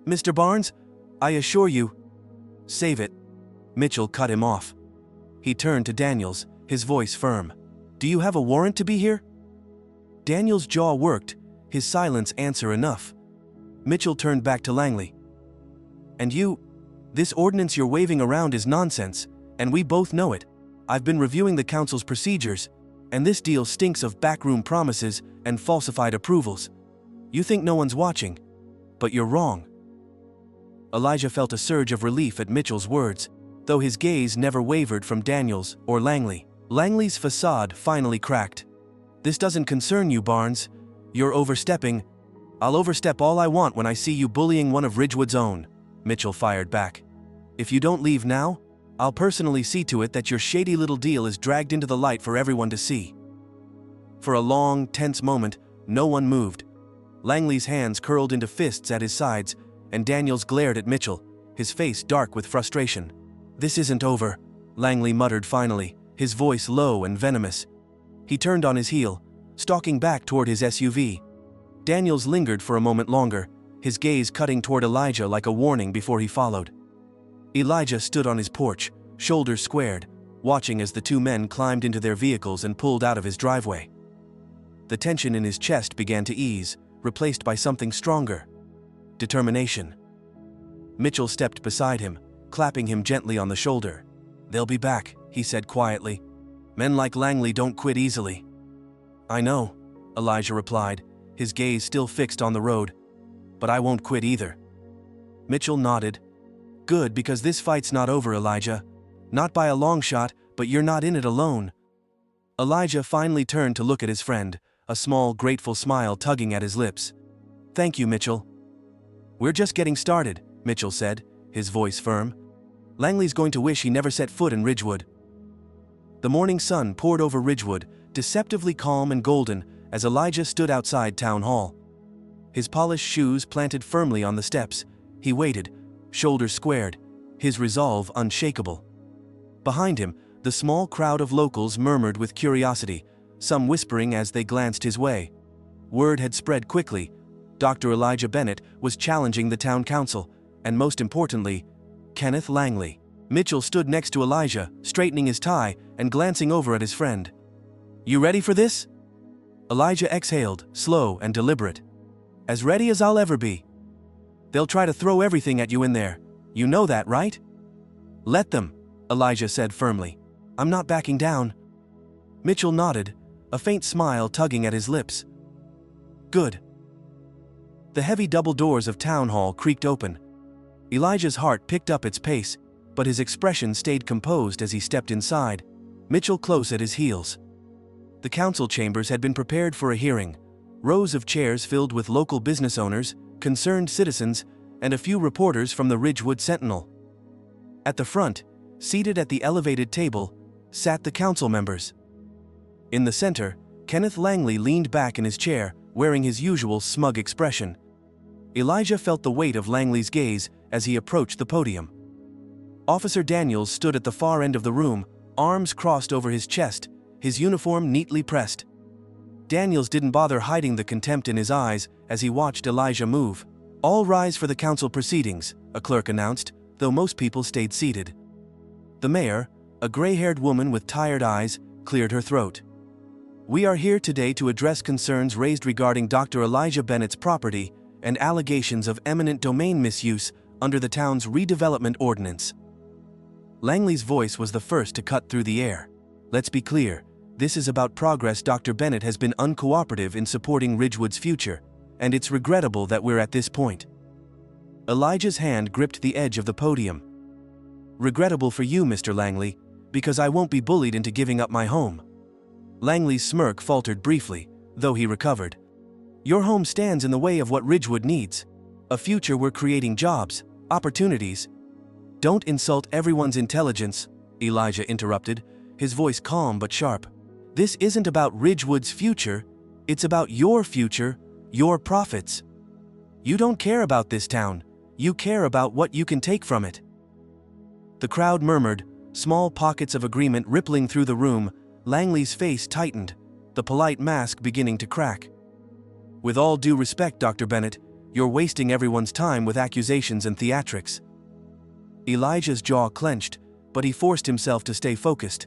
"Mr. Barnes, I assure you—" "Save it." Mitchell cut him off. He turned to Daniels, his voice firm. "Do you have a warrant to be here?" Daniels' jaw worked, his silence answer enough. Mitchell turned back to Langley. "And you? This ordinance you're waving around is nonsense, and we both know it. I've been reviewing the council's procedures, and this deal stinks of backroom promises and falsified approvals. You think no one's watching, but you're wrong." Elijah felt a surge of relief at Mitchell's words, though his gaze never wavered from Daniels or Langley. Langley's facade finally cracked. "This doesn't concern you, Barnes. You're overstepping." "I'll overstep all I want when I see you bullying one of Ridgewood's own," Mitchell fired back. "If you don't leave now, I'll personally see to it that your shady little deal is dragged into the light for everyone to see." For a long, tense moment, no one moved. Langley's hands curled into fists at his sides, and Daniels glared at Mitchell, his face dark with frustration. "This isn't over," Langley muttered finally, his voice low and venomous. He turned on his heel, stalking back toward his SUV. Daniels lingered for a moment longer, his gaze cutting toward Elijah like a warning before he followed. Elijah stood on his porch, shoulders squared, watching as the two men climbed into their vehicles and pulled out of his driveway. The tension in his chest began to ease, replaced by something stronger: determination. Mitchell stepped beside him, clapping him gently on the shoulder. "They'll be back," he said quietly. "Men like Langley don't quit easily." "I know," Elijah replied, his gaze still fixed on the road. "But I won't quit either." Mitchell nodded. "Good, because this fight's not over, Elijah. Not by a long shot, but you're not in it alone." Elijah finally turned to look at his friend, a small, grateful smile tugging at his lips. "Thank you, Mitchell." "We're just getting started," Mitchell said, his voice firm. "Langley's going to wish he never set foot in Ridgewood." The morning sun poured over Ridgewood, deceptively calm and golden, as Elijah stood outside Town Hall. His polished shoes planted firmly on the steps, he waited, shoulders squared, his resolve unshakable. Behind him, the small crowd of locals murmured with curiosity, some whispering as they glanced his way. Word had spread quickly. Dr. Elijah Bennett was challenging the town council, and most importantly, Kenneth Langley. Mitchell stood next to Elijah, straightening his tie and glancing over at his friend. "You ready for this?" Elijah exhaled, slow and deliberate. "As ready as I'll ever be." "They'll try to throw everything at you in there. You know that, right?" "Let them," Elijah said firmly. "I'm not backing down." Mitchell nodded, a faint smile tugging at his lips. "Good." The heavy double doors of Town Hall creaked open. Elijah's heart picked up its pace, but his expression stayed composed as he stepped inside, Mitchell close at his heels. The council chambers had been prepared for a hearing, rows of chairs filled with local business owners, concerned citizens, and a few reporters from the Ridgewood Sentinel. At the front, seated at the elevated table, sat the council members. In the center, Kenneth Langley leaned back in his chair, wearing his usual smug expression. Elijah felt the weight of Langley's gaze as he approached the podium. Officer Daniels stood at the far end of the room, arms crossed over his chest, his uniform neatly pressed. Daniels didn't bother hiding the contempt in his eyes as he watched Elijah move. "All rise for the council proceedings," a clerk announced, though most people stayed seated. The mayor, a gray-haired woman with tired eyes, cleared her throat. "We are here today to address concerns raised regarding Dr. Elijah Bennett's property and allegations of eminent domain misuse under the town's redevelopment ordinance." Langley's voice was the first to cut through the air. "Let's be clear, this is about progress. Dr. Bennett has been uncooperative in supporting Ridgewood's future, and it's regrettable that we're at this point." Elijah's hand gripped the edge of the podium. "Regrettable for you, Mr. Langley, because I won't be bullied into giving up my home." Langley's smirk faltered briefly, though he recovered. "Your home stands in the way of what Ridgewood needs. A future where creating jobs, opportunities." "Don't insult everyone's intelligence," Elijah interrupted, his voice calm but sharp. "This isn't about Ridgewood's future, it's about your future, your profits. You don't care about this town, you care about what you can take from it." The crowd murmured, small pockets of agreement rippling through the room. Langley's face tightened, the polite mask beginning to crack. "With all due respect, Dr. Bennett, you're wasting everyone's time with accusations and theatrics." Elijah's jaw clenched, but he forced himself to stay focused.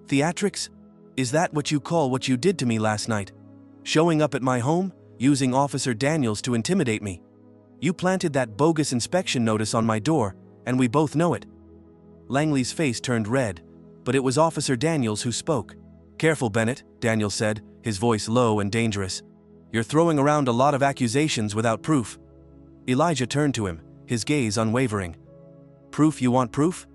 "Theatrics? Is that what you call what you did to me last night? Showing up at my home, using Officer Daniels to intimidate me. You planted that bogus inspection notice on my door, and we both know it." Langley's face turned red, but it was Officer Daniels who spoke. "Careful, Bennett," Daniels said, his voice low and dangerous. "You're throwing around a lot of accusations without proof." Elijah turned to him, his gaze unwavering. "Proof? You want proof?"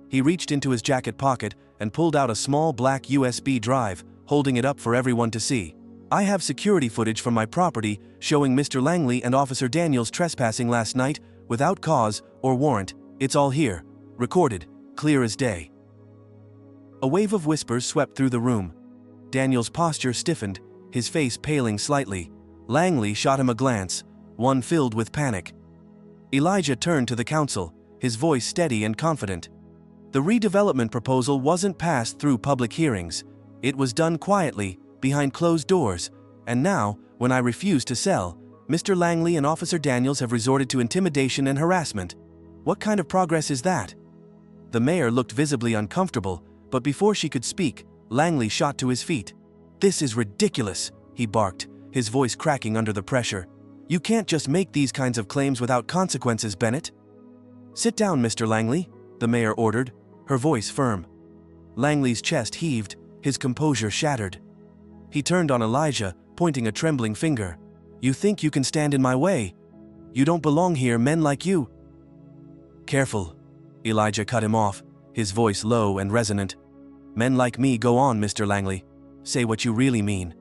He reached into his jacket pocket and pulled out a small black USB drive, holding it up for everyone to see. "I have security footage from my property showing Mr. Langley and Officer Daniels trespassing last night without cause or warrant. It's all here, recorded, clear as day." A wave of whispers swept through the room. Daniels' posture stiffened, his face paling slightly. Langley shot him a glance, one filled with panic. Elijah turned to the council, his voice steady and confident. "The redevelopment proposal wasn't passed through public hearings. It was done quietly, behind closed doors, and now, when I refuse to sell, Mr. Langley and Officer Daniels have resorted to intimidation and harassment. What kind of progress is that?" The mayor looked visibly uncomfortable, but before she could speak, Langley shot to his feet. "This is ridiculous," he barked, his voice cracking under the pressure. "You can't just make these kinds of claims without consequences, Bennett." "Sit down, Mr. Langley," the mayor ordered, her voice firm. Langley's chest heaved, his composure shattered. He turned on Elijah, pointing a trembling finger. "You think you can stand in my way? You don't belong here, men like you." "Careful," Elijah cut him off, his voice low and resonant. "Men like me go on, Mr. Langley. Say what you really mean."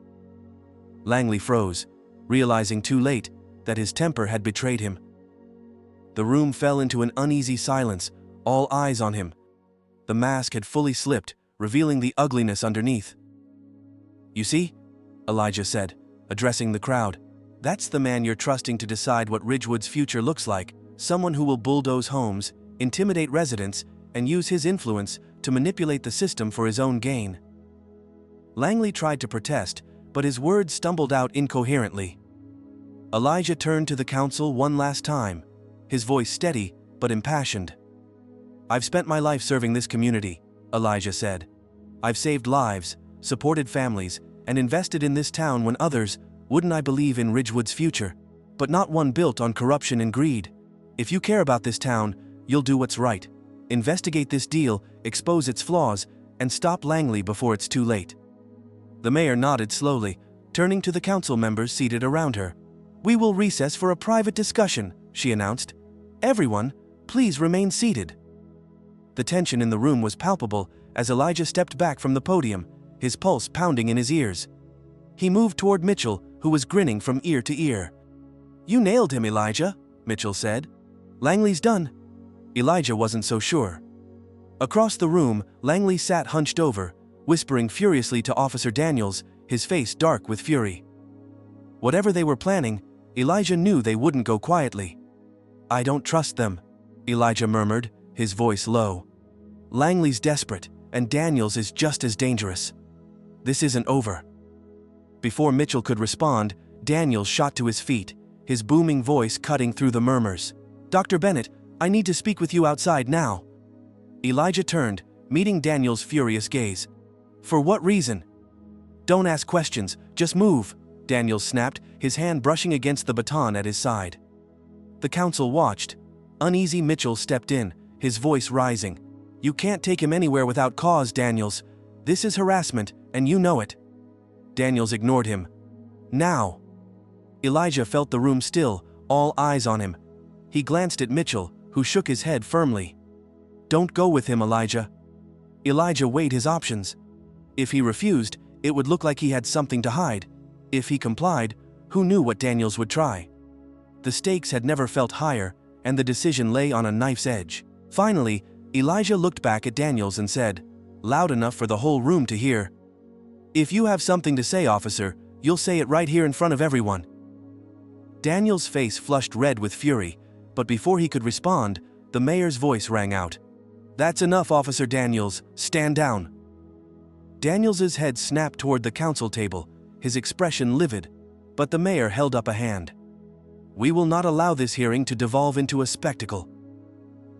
Langley froze, realizing too late that his temper had betrayed him. The room fell into an uneasy silence, all eyes on him. The mask had fully slipped, revealing the ugliness underneath. "You see," Elijah said, addressing the crowd, "that's the man you're trusting to decide what Ridgewood's future looks like, someone who will bulldoze homes, intimidate residents, and use his influence to manipulate the system for his own gain." Langley tried to protest, but his words stumbled out incoherently. Elijah turned to the council one last time, his voice steady but impassioned. "I've spent my life serving this community," Elijah said. "I've saved lives, supported families, and invested in this town when others wouldn't. I believe in Ridgewood's future, but not one built on corruption and greed. If you care about this town, you'll do what's right. Investigate this deal, expose its flaws, and stop Langley before it's too late." The mayor nodded slowly, turning to the council members seated around her. "We will recess for a private discussion," she announced. "Everyone, please remain seated." The tension in the room was palpable as Elijah stepped back from the podium, his pulse pounding in his ears. He moved toward Mitchell, who was grinning from ear to ear. "You nailed him, Elijah," Mitchell said. "Langley's done." Elijah wasn't so sure. Across the room, Langley sat hunched over, whispering furiously to Officer Daniels, his face dark with fury. Whatever they were planning, Elijah knew they wouldn't go quietly. "I don't trust them," Elijah murmured, his voice low. "Langley's desperate, and Daniels is just as dangerous. This isn't over." Before Mitchell could respond, Daniels shot to his feet, his booming voice cutting through the murmurs. "Dr. Bennett, I need to speak with you outside now." Elijah turned, meeting Daniels' furious gaze. "For what reason?" "Don't ask questions, just move," Daniels snapped, his hand brushing against the baton at his side. The council watched. Uneasy Mitchell stepped in, his voice rising. "You can't take him anywhere without cause, Daniels. This is harassment, and you know it." Daniels ignored him. "Now." Elijah felt the room still, all eyes on him. He glanced at Mitchell, who shook his head firmly. "Don't go with him, Elijah." Elijah weighed his options. If he refused, it would look like he had something to hide. If he complied, who knew what Daniels would try? The stakes had never felt higher, and the decision lay on a knife's edge. Finally, Elijah looked back at Daniels and said, loud enough for the whole room to hear, "If you have something to say, officer, you'll say it right here in front of everyone." Daniels' face flushed red with fury, but before he could respond, the mayor's voice rang out. "That's enough, Officer Daniels, stand down." Daniels's head snapped toward the council table, his expression livid, but the mayor held up a hand. "We will not allow this hearing to devolve into a spectacle."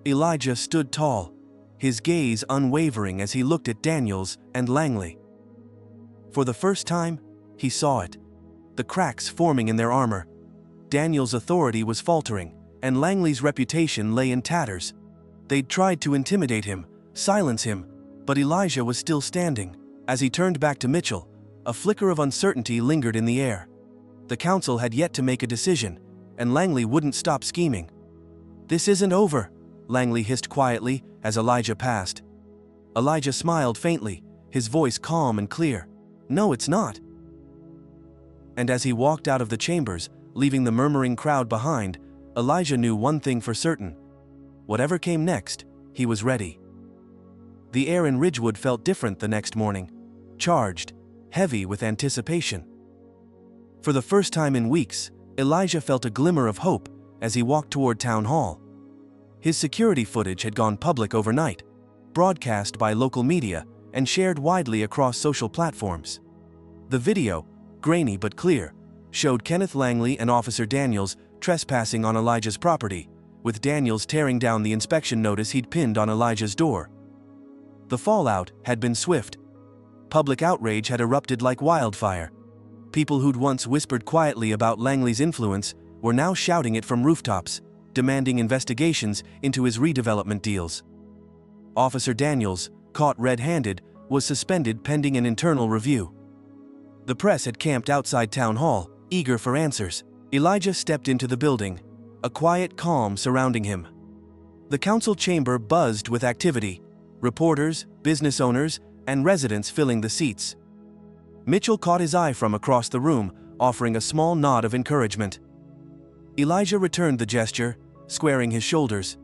Elijah stood tall, his gaze unwavering as he looked at Daniels and Langley. For the first time, he saw it. the cracks forming in their armor. Daniels' authority was faltering, and Langley's reputation lay in tatters. They'd tried to intimidate him, silence him, but Elijah was still standing. As he turned back to Mitchell, a flicker of uncertainty lingered in the air. The council had yet to make a decision, and Langley wouldn't stop scheming. "This isn't over," Langley hissed quietly as Elijah passed. Elijah smiled faintly, his voice calm and clear. "No, it's not." And as he walked out of the chambers, leaving the murmuring crowd behind, Elijah knew one thing for certain. Whatever came next, he was ready. The air in Ridgewood felt different the next morning, charged, heavy with anticipation. For the first time in weeks, Elijah felt a glimmer of hope as he walked toward Town Hall. His security footage had gone public overnight, broadcast by local media, and shared widely across social platforms. The video, grainy but clear, showed Kenneth Langley and Officer Daniels trespassing on Elijah's property, with Daniels tearing down the inspection notice he'd pinned on Elijah's door. The fallout had been swift. Public outrage had erupted like wildfire. People who'd once whispered quietly about Langley's influence were now shouting it from rooftops, demanding investigations into his redevelopment deals. Officer Daniels, caught red-handed, was suspended pending an internal review. The press had camped outside Town Hall, eager for answers. Elijah stepped into the building, a quiet calm surrounding him. The council chamber buzzed with activity, reporters, business owners, and residents filling the seats. Mitchell caught his eye from across the room, offering a small nod of encouragement. Elijah returned the gesture, squaring his shoulders.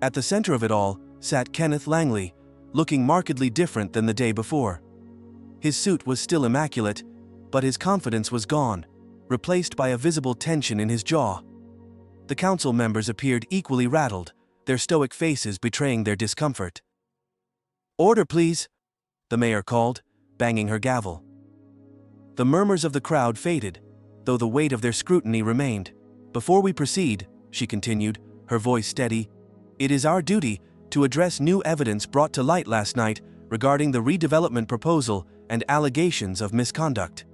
At the center of it all sat Kenneth Langley, looking markedly different than the day before. His suit was still immaculate, but his confidence was gone, replaced by a visible tension in his jaw. The council members appeared equally rattled, their stoic faces betraying their discomfort. "Order, please," the mayor called, banging her gavel. The murmurs of the crowd faded, though the weight of their scrutiny remained. "Before we proceed," she continued, her voice steady, "it is our duty to address new evidence brought to light last night regarding the redevelopment proposal and allegations of misconduct."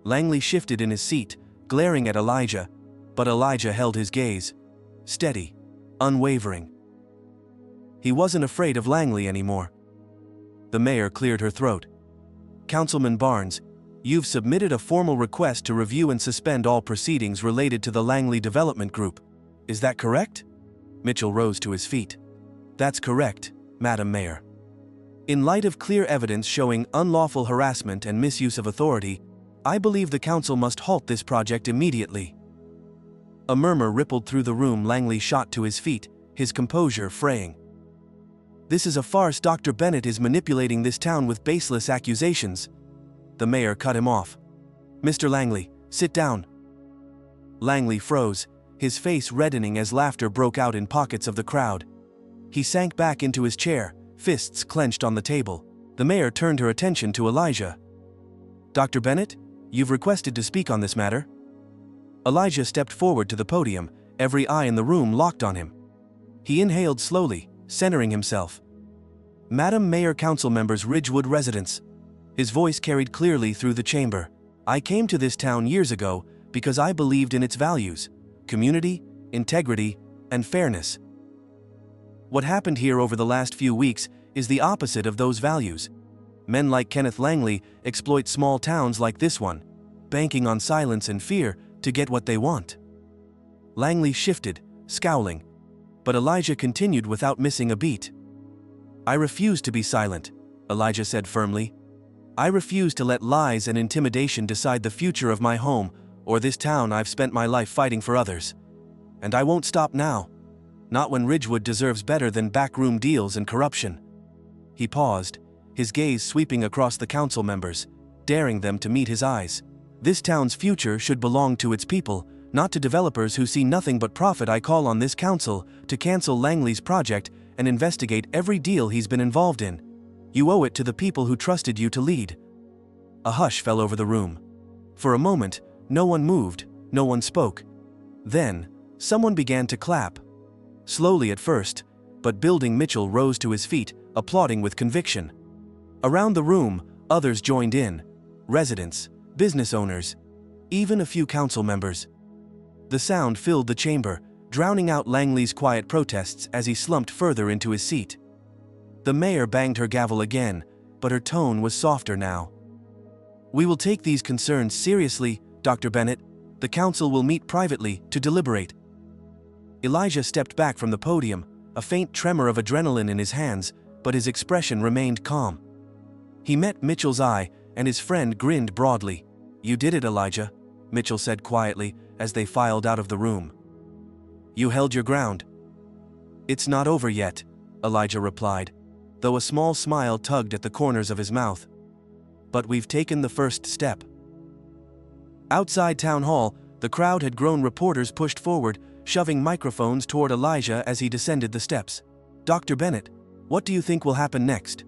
Langley shifted in his seat, glaring at Elijah, but Elijah held his gaze, steady, unwavering. He wasn't afraid of Langley anymore. The mayor cleared her throat. "Councilman Barnes, you've submitted a formal request to review and suspend all proceedings related to the Langley Development Group. Is that correct?" Mitchell rose to his feet. "That's correct, Madam Mayor. In light of clear evidence showing unlawful harassment and misuse of authority, I believe the council must halt this project immediately." A murmur rippled through the room. Langley shot to his feet, his composure fraying. "This is a farce. Dr. Bennett is manipulating this town with baseless accusations." The mayor cut him off. "Mr. Langley, sit down." Langley froze, his face reddening as laughter broke out in pockets of the crowd. He sank back into his chair, fists clenched on the table. The mayor turned her attention to Elijah. "Dr. Bennett, you've requested to speak on this matter." Elijah stepped forward to the podium, every eye in the room locked on him. He inhaled slowly, centering himself. "Madam Mayor, council members, Ridgewood residents." His voice carried clearly through the chamber. "I came to this town years ago because I believed in its values: community, integrity, and fairness. What happened here over the last few weeks is the opposite of those values. Men like Kenneth Langley exploit small towns like this one, banking on silence and fear to get what they want." Langley shifted, scowling, but Elijah continued without missing a beat. "I refuse to be silent," Elijah said firmly. "I refuse to let lies and intimidation decide the future of my home or this town I've spent my life fighting for others. And I won't stop now. Not when Ridgewood deserves better than backroom deals and corruption." He paused, his gaze sweeping across the council members, daring them to meet his eyes. "This town's future should belong to its people, not to developers who see nothing but profit. I call on this council to cancel Langley's project and investigate every deal he's been involved in. You owe it to the people who trusted you to lead." A hush fell over the room. For a moment, no one moved, no one spoke. Then, someone began to clap. Slowly at first, but building. Mitchell rose to his feet, applauding with conviction. Around the room, others joined in: residents, business owners, even a few council members. The sound filled the chamber, drowning out Langley's quiet protests as he slumped further into his seat. The mayor banged her gavel again, but her tone was softer now. "We will take these concerns seriously, Dr. Bennett. The council will meet privately to deliberate." Elijah stepped back from the podium, a faint tremor of adrenaline in his hands, but his expression remained calm. He met Mitchell's eye, and his friend grinned broadly. "You did it, Elijah," Mitchell said quietly as they filed out of the room. "You held your ground." "It's not over yet," Elijah replied, though a small smile tugged at the corners of his mouth. "But we've taken the first step." Outside Town Hall, the crowd had grown. Reporters pushed forward, shoving microphones toward Elijah as he descended the steps. "Dr. Bennett, what do you think will happen next?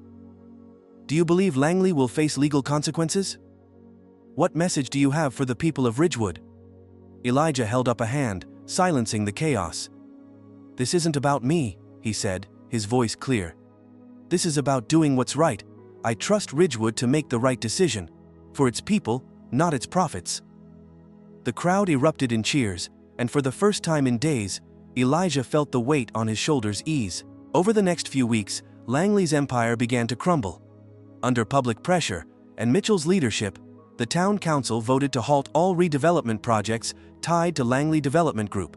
Do you believe Langley will face legal consequences? What message do you have for the people of Ridgewood?" Elijah held up a hand, silencing the chaos. "This isn't about me," he said, his voice clear. "This is about doing what's right. I trust Ridgewood to make the right decision. For its people, not its profits." The crowd erupted in cheers, and for the first time in days, Elijah felt the weight on his shoulders ease. Over the next few weeks, Langley's empire began to crumble. Under public pressure and Mitchell's leadership, the town council voted to halt all redevelopment projects tied to Langley Development Group.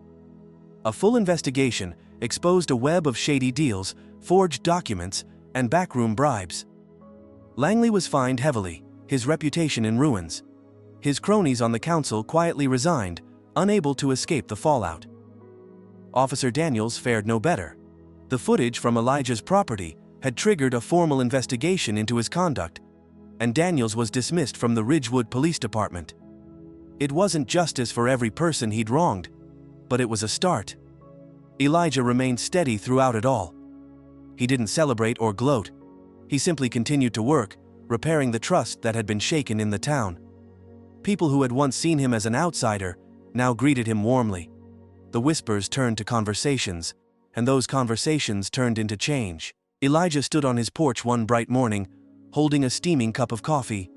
A full investigation exposed a web of shady deals, forged documents, and backroom bribes. Langley was fined heavily, his reputation in ruins. His cronies on the council quietly resigned, unable to escape the fallout. Officer Daniels fared no better. The footage from Elijah's property had triggered a formal investigation into his conduct, and Daniels was dismissed from the Ridgewood Police Department. It wasn't justice for every person he'd wronged, but it was a start. Elijah remained steady throughout it all. He didn't celebrate or gloat. He simply continued to work, repairing the trust that had been shaken in the town. People who had once seen him as an outsider now greeted him warmly. The whispers turned to conversations, and those conversations turned into change. Elijah stood on his porch one bright morning, holding a steaming cup of coffee.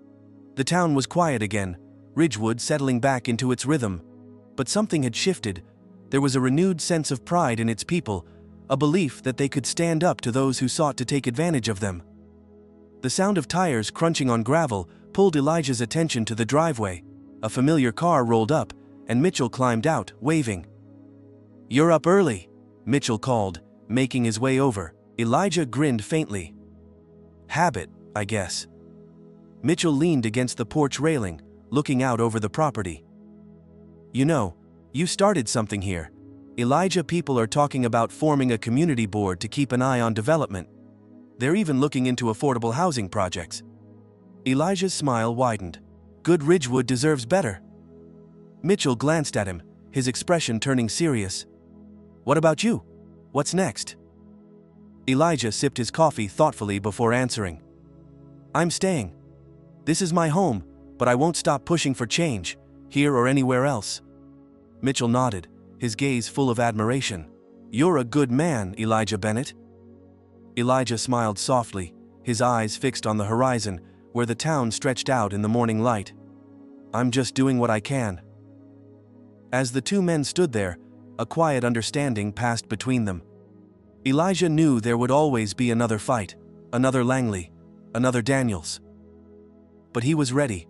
The town was quiet again, Ridgewood settling back into its rhythm. But something had shifted. There was a renewed sense of pride in its people, a belief that they could stand up to those who sought to take advantage of them. The sound of tires crunching on gravel pulled Elijah's attention to the driveway. A familiar car rolled up, and Mitchell climbed out, waving. "You're up early," Mitchell called, making his way over. Elijah grinned faintly. "Habit, I guess." Mitchell leaned against the porch railing, looking out over the property. "You know, you started something here, Elijah. People are talking about forming a community board to keep an eye on development. They're even looking into affordable housing projects." Elijah's smile widened. "Good. Ridgewood deserves better." Mitchell glanced at him, his expression turning serious. "What about you? What's next?" Elijah sipped his coffee thoughtfully before answering. "I'm staying. This is my home, but I won't stop pushing for change, here or anywhere else." Mitchell nodded, his gaze full of admiration. "You're a good man, Elijah Bennett." Elijah smiled softly, his eyes fixed on the horizon, where the town stretched out in the morning light. "I'm just doing what I can." As the two men stood there, a quiet understanding passed between them. Elijah knew there would always be another fight, another Langley, another Daniels. But he was ready.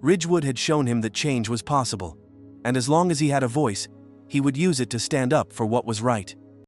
Ridgewood had shown him that change was possible, and as long as he had a voice, he would use it to stand up for what was right.